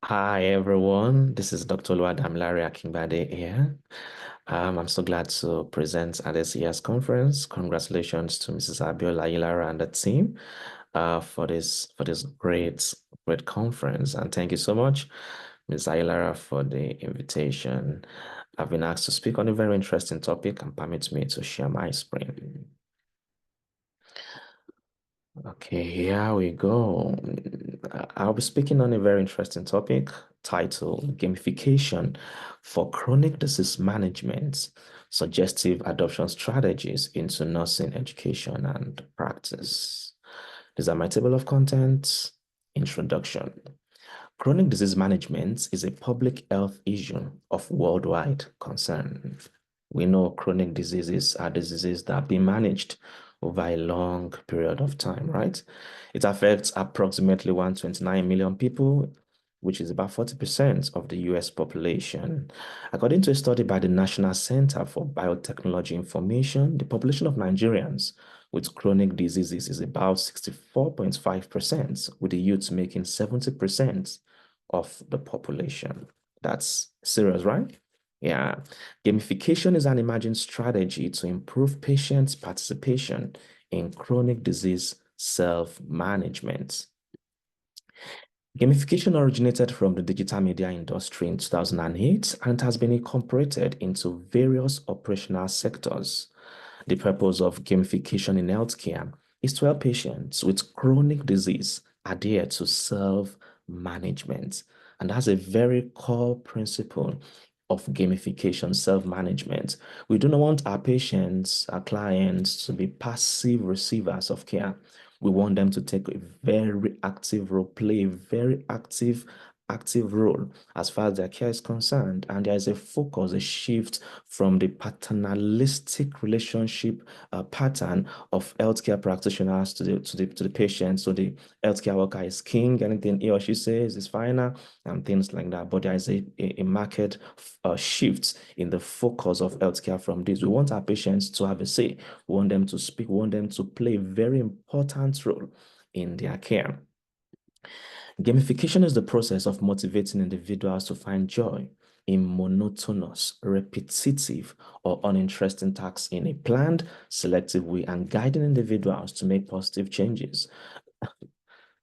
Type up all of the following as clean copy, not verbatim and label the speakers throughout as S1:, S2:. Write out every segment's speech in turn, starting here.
S1: Hi everyone, this is Dr. Larry Akingbade here. I'm so glad to present at this year's conference. Congratulations to Mrs. Abiola Ilara and the team for this great conference, and thank you so much, Ms. Ilara, for the invitation. I've been asked to speak on a very interesting topic, and permit me to share my screen. Okay, here we go. I'll be speaking on a very interesting topic titled Gamification for Chronic Disease Management, Suggestive Adoption Strategies into Nursing Education and Practice. These are my table of contents. Introduction. Chronic disease management is a public health issue of worldwide concern. We know chronic diseases are diseases that have been managed over a long period of time, right? It affects approximately 129 million people, which is about 40% of the US population. According to a study by the National Center for Biotechnology Information, the population of Nigerians with chronic diseases is about 64.5%, with the youth making 70% of the population. That's serious, right? Yeah. Gamification is an emerging strategy to improve patients' participation in chronic disease self-management. Gamification originated from the digital media industry in 2008 and has been incorporated into various operational sectors. The purpose of gamification in healthcare is to help patients with chronic disease adhere to self-management. And that's a very core principle of gamification, self-management. We do not want our patients, our clients to be passive receivers of care. We want them to take a very active role, play a very active role as far as their care is concerned. And there is a focus, a shift from the paternalistic relationship pattern of healthcare practitioners to the patient. So the healthcare worker is king, anything he or she says is final, and things like that. But there is a market shift in the focus of healthcare from this. We want our patients to have a say. We want them to speak. We want them to play a very important role in their care. Gamification is the process of motivating individuals to find joy in monotonous, repetitive, or uninteresting tasks in a planned, selective way and guiding individuals to make positive changes.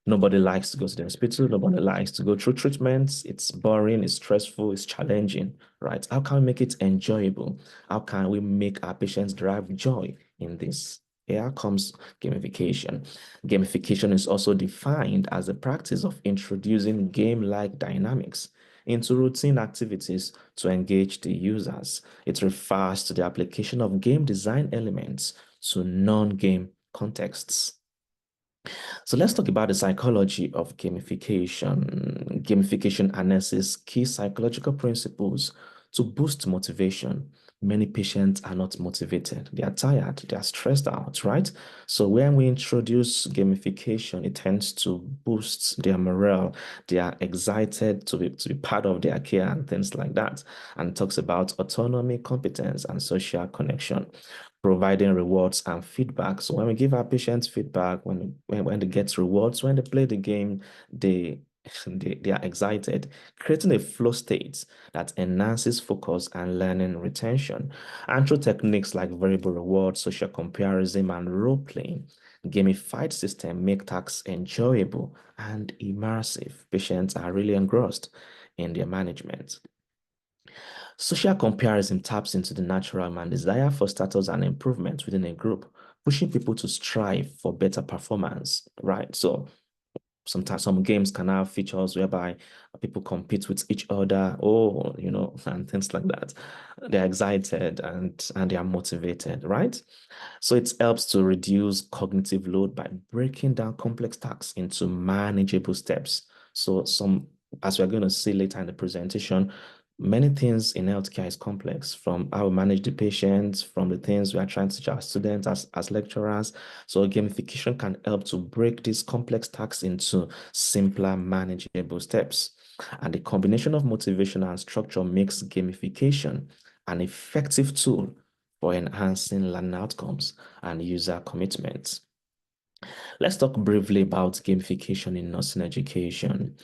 S1: Nobody likes to go to the hospital. Nobody likes to go through treatments. It's boring, it's stressful, it's challenging, right? How can we make it enjoyable? How can we make our patients derive joy in this? Here comes gamification. Gamification is also defined as the practice of introducing game-like dynamics into routine activities to engage the users. It refers to the application of game design elements to non-game contexts. So let's talk about the psychology of gamification. Gamification harnesses key psychological principles to boost motivation. Many patients are not motivated. They are tired. They are stressed out, right? So when we introduce gamification, it tends to boost their morale. They are excited to be part of their care and things like that. And talks about autonomy, competence, and social connection, providing rewards and feedback. So when we give our patients feedback, when they get rewards, when they play the game, they they are excited, creating a flow state that enhances focus and learning retention. And through techniques like variable reward, social comparison, and role playing, gamified system make tasks enjoyable and immersive. Patients are really engrossed in their management. Social comparison taps into the natural man desire for status and improvement within a group, pushing people to strive for better performance, right? So sometimes some games can have features whereby people compete with each other, and things like that. They're excited and they are motivated, right? So it helps to reduce cognitive load by breaking down complex tasks into manageable steps. So as we're going to see later in the presentation, many things in healthcare is complex, from how we manage the patients, from the things we are trying to teach our students as lecturers. So gamification can help to break these complex tasks into simpler, manageable steps. And the combination of motivation and structure makes gamification an effective tool for enhancing learning outcomes and user commitments. Let's talk briefly about gamification in nursing education.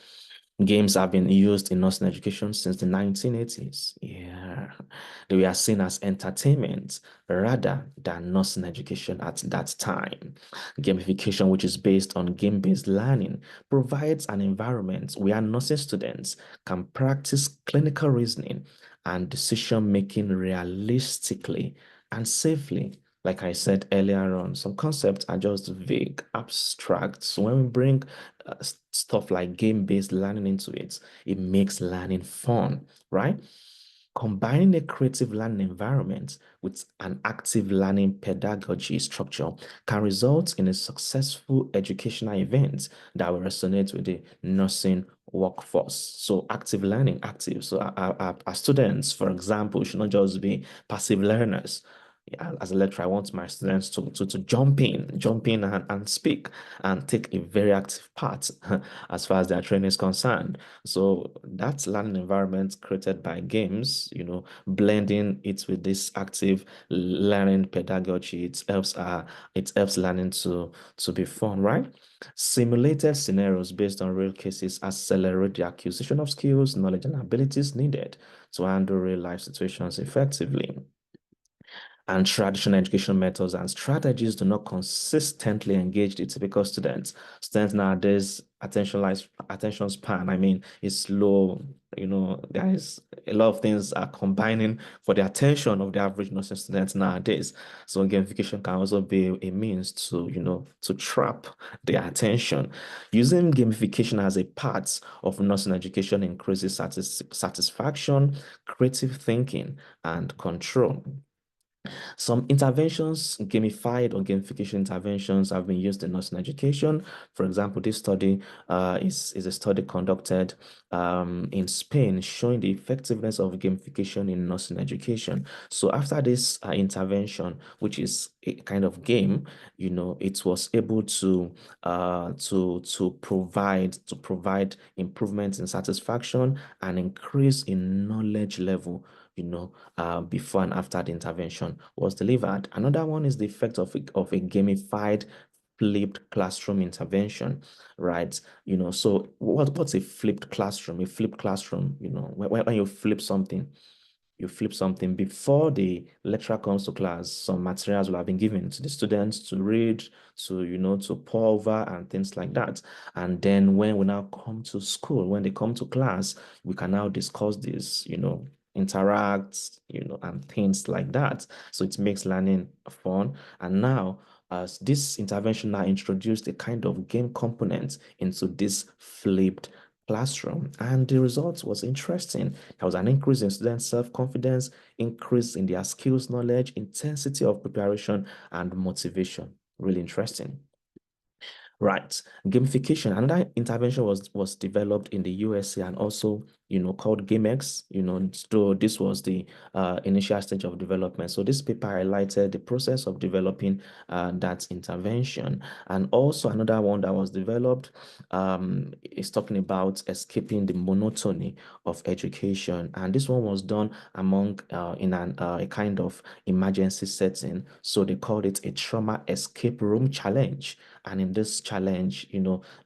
S1: Games have been used in nursing education since the 1980s. Yeah, they were seen as entertainment rather than nursing education at that time. Gamification, which is based on game-based learning, provides an environment where nursing students can practice clinical reasoning and decision-making realistically and safely. Like I said earlier on, some concepts are just vague, abstract. So when we bring stuff like game-based learning into it, it makes learning fun, right? Combining a creative learning environment with an active learning pedagogy structure can result in a successful educational event that will resonate with the nursing workforce. So active learning, active. So our students, for example, should not just be passive learners. Yeah, as a lecturer, I want my students to jump in and speak and take a very active part as far as their training is concerned. So that learning environment created by games, blending it with this active learning pedagogy, it helps learning to be fun, right? Simulated scenarios based on real cases accelerate the acquisition of skills, knowledge, and abilities needed to handle real life situations effectively. And traditional education methods and strategies do not consistently engage the typical students. Students nowadays, attention span, I mean, is low. There is a lot of things are combining for the attention of the average nursing students nowadays. So gamification can also be a means to trap their attention. Using gamification as a part of nursing education increases satisfaction, creative thinking, and control. Some interventions, gamified or gamification interventions, have been used in nursing education. For example, this study is a study conducted in Spain showing the effectiveness of gamification in nursing education. So after this intervention, which is a kind of game, it was able to provide improvements in satisfaction and increase in knowledge level before and after the intervention was delivered. Another one is the effect of a gamified flipped classroom intervention, right? So what's a flipped classroom? A flipped classroom, when you flip something before the lecturer comes to class, some materials will have been given to the students to read, to pour over and things like that. And then when we now come to school, when they come to class, we can now discuss this, interact, and things like that. So it makes learning fun. And now, as this intervention now introduced a kind of game component into this flipped classroom, and the result was interesting. There was an increase in student self-confidence, increase in their skills knowledge, intensity of preparation, and motivation. Really interesting. Right. Gamification. Another intervention was developed in the USA and also, called GameX. So this was the initial stage of development. So this paper highlighted the process of developing that intervention. And also another one that was developed is talking about escaping the monotony of education. And this one was done among in a kind of emergency setting. So they called it a trauma escape room challenge. And in this challenge,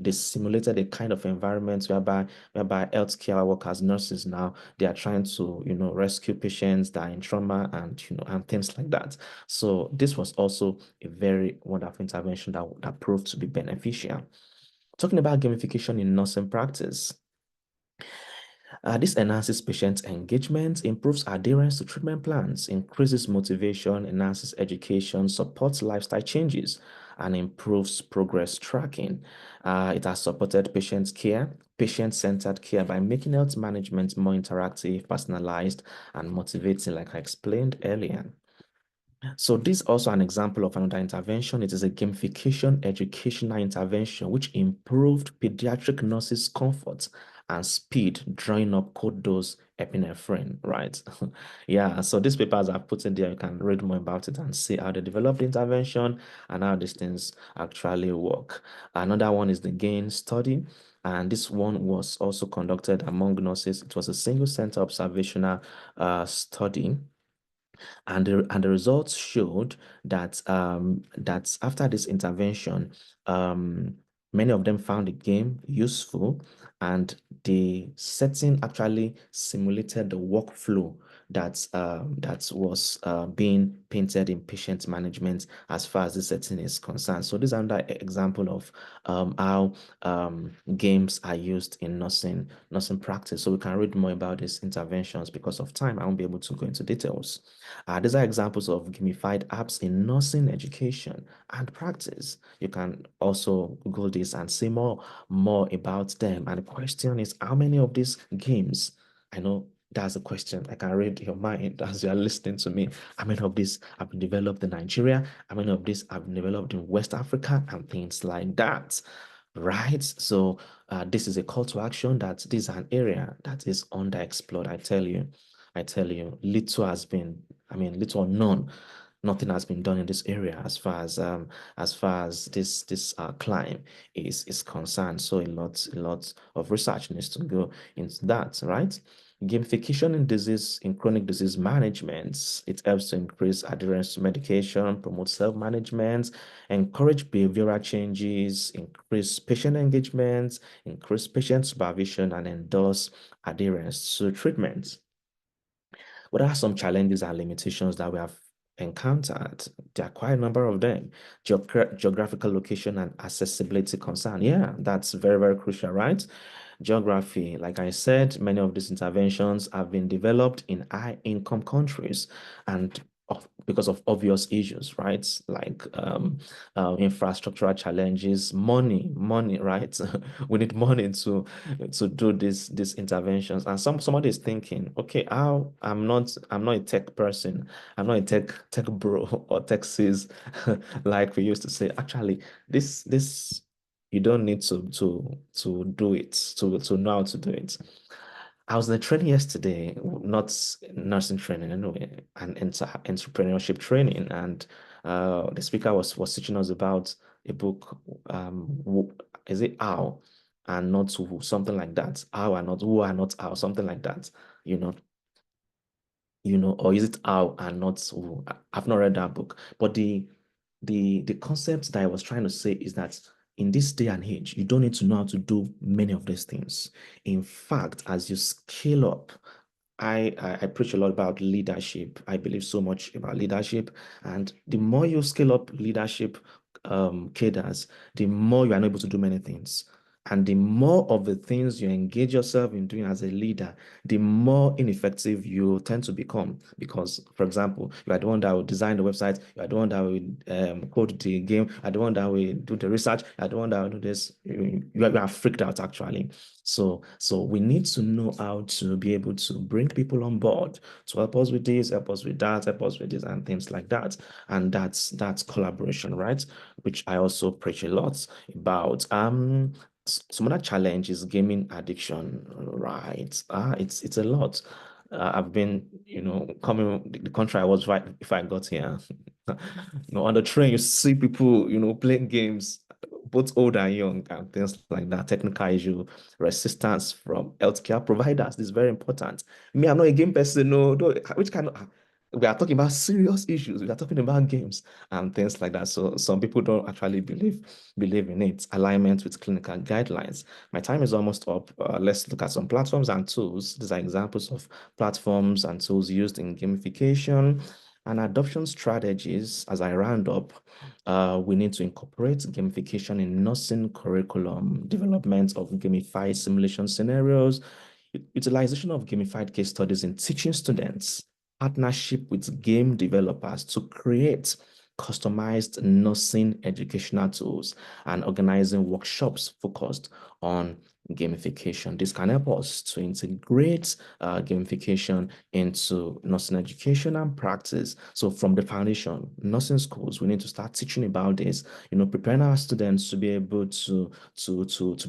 S1: they simulated a kind of environment whereby healthcare workers, nurses now, they are trying to, rescue patients that are in trauma and things like that. So this was also a very wonderful intervention that proved to be beneficial. Talking about gamification in nursing practice. This enhances patient engagement, improves adherence to treatment plans, increases motivation, enhances education, supports lifestyle changes, and improves progress tracking. It has supported patient-centered care by making health management more interactive, personalized, and motivating, like I explained earlier. So this is also an example of another intervention. It is a gamification educational intervention which improved pediatric nurses' comfort and speed drawing up code dose epinephrine, right? Yeah, so these papers I've put in there, you can read more about it and see how they developed the intervention and how these things actually work. Another one is the GAIN study. And this one was also conducted among nurses. It was a single center observational study, and the results showed that after this intervention, many of them found the game useful, and the setting actually simulated the workflow that was being painted in patient management as far as the setting is concerned. So this is another example of how games are used in nursing practice. So we can read more about these interventions. Because of time, I won't be able to go into details. These are examples of gamified apps in nursing education and practice. You can also Google this and see more about them. And the question is, how many of these games, I know that's a question. I can read your mind as you are listening to me. How many of these have been developed in Nigeria? How many of these have been developed in West Africa and things like that? Right? So this is a call to action that this is an area that is underexplored. I tell you, little or none, nothing has been done in this area as far as this climb is concerned. So a lot of research needs to go into that, right? Gamification in chronic disease management, it helps to increase adherence to medication, promote self-management, encourage behavioral changes, increase patient engagement, increase patient supervision, and endorse adherence to treatment. What are some challenges and limitations that we have encountered? There are quite a number of them. Geographical location and accessibility concern. Yeah, that's very, very crucial, right? Geography, like I said, many of these interventions have been developed in high-income countries and because of obvious issues, right? Like infrastructural challenges, money, right? We need money to do these interventions. And somebody is thinking, okay, how I'm not a tech person, I'm not a tech bro or tech sis, like we used to say. Actually, this you don't need to do it to know how to do it. I was in a training yesterday, not nursing training anyway, and entrepreneurship training, and the speaker was teaching us about a book. Is it How and Not Who, something like that? How and Not Who are Not How, something like that. You know, or is it How and Not Who? I've not read that book, but the concept that I was trying to say is that in this day and age, you don't need to know how to do many of these things. In fact, as you scale up, I preach a lot about leadership. I believe so much about leadership. And the more you scale up leadership cadres, the more you are able to do many things. And the more of the things you engage yourself in doing as a leader, the more ineffective you tend to become. Because, for example, you are the one that will design the website, you are the one that will code the game, you are the one that will do the research, you are the one that will do this. You are freaked out, actually. So we need to know how to be able to bring people on board to help us with this, help us with that, help us with this, and things like that. And that's collaboration, right? Which I also preach a lot about. Some other challenge is gaming addiction, right? It's a lot. I've been, coming the country I was right if I got here. On the train, you see people, playing games, both old and young, and things like that. Technical issue, resistance from healthcare providers. This is very important. Me, I'm not a game person. No, which kind of we are talking about serious issues. We are talking about games and things like that. So some people don't actually believe in it. Alignment with clinical guidelines. My time is almost up. Let's look at some platforms and tools. These are examples of platforms and tools used in gamification and adoption strategies. As I round up, we need to incorporate gamification in nursing curriculum, development of gamified simulation scenarios, utilization of gamified case studies in teaching students, partnership with game developers to create customized nursing educational tools, and organizing workshops focused on gamification. This can help us to integrate gamification into nursing education and practice. So from the foundation, nursing schools, we need to start teaching about this, preparing our students to be able to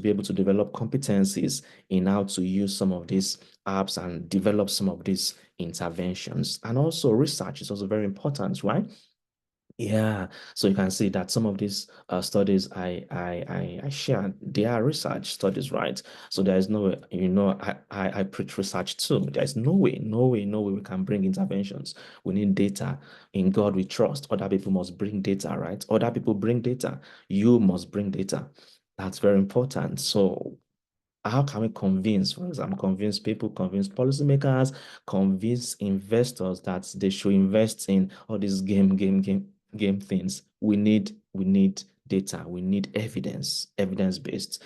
S1: be able to develop competencies in how to use some of these apps and develop some of these interventions. And also research is also very important, right? Yeah, so you can see that some of these studies I shared, they are research studies, right? So there is no way, I preach research too. There is no way we can bring interventions. We need data. In God we trust. Other people must bring data, right? Other people bring data. You must bring data. That's very important. So How can we convince, for example, convince people, convince policymakers, convince investors that they should invest in all these game things? We need data. We need evidence, evidence-based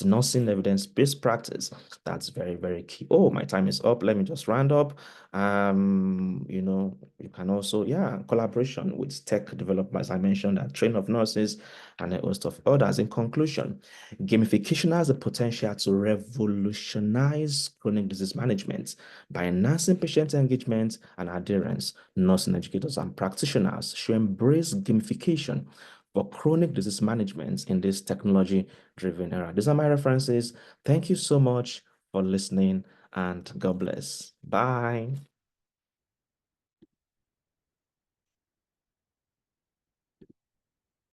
S1: nursing, evidence-based practice. That's very, very key. Oh, my time is up. Let me just round up. You can also, collaboration with tech developers. I mentioned that train of nurses and a host of others. In conclusion, gamification has the potential to revolutionize chronic disease management by enhancing patient engagement and adherence. Nursing educators and practitioners should embrace gamification for chronic disease management in this technology-driven era. These are my references. Thank you so much for listening, and God bless. Bye.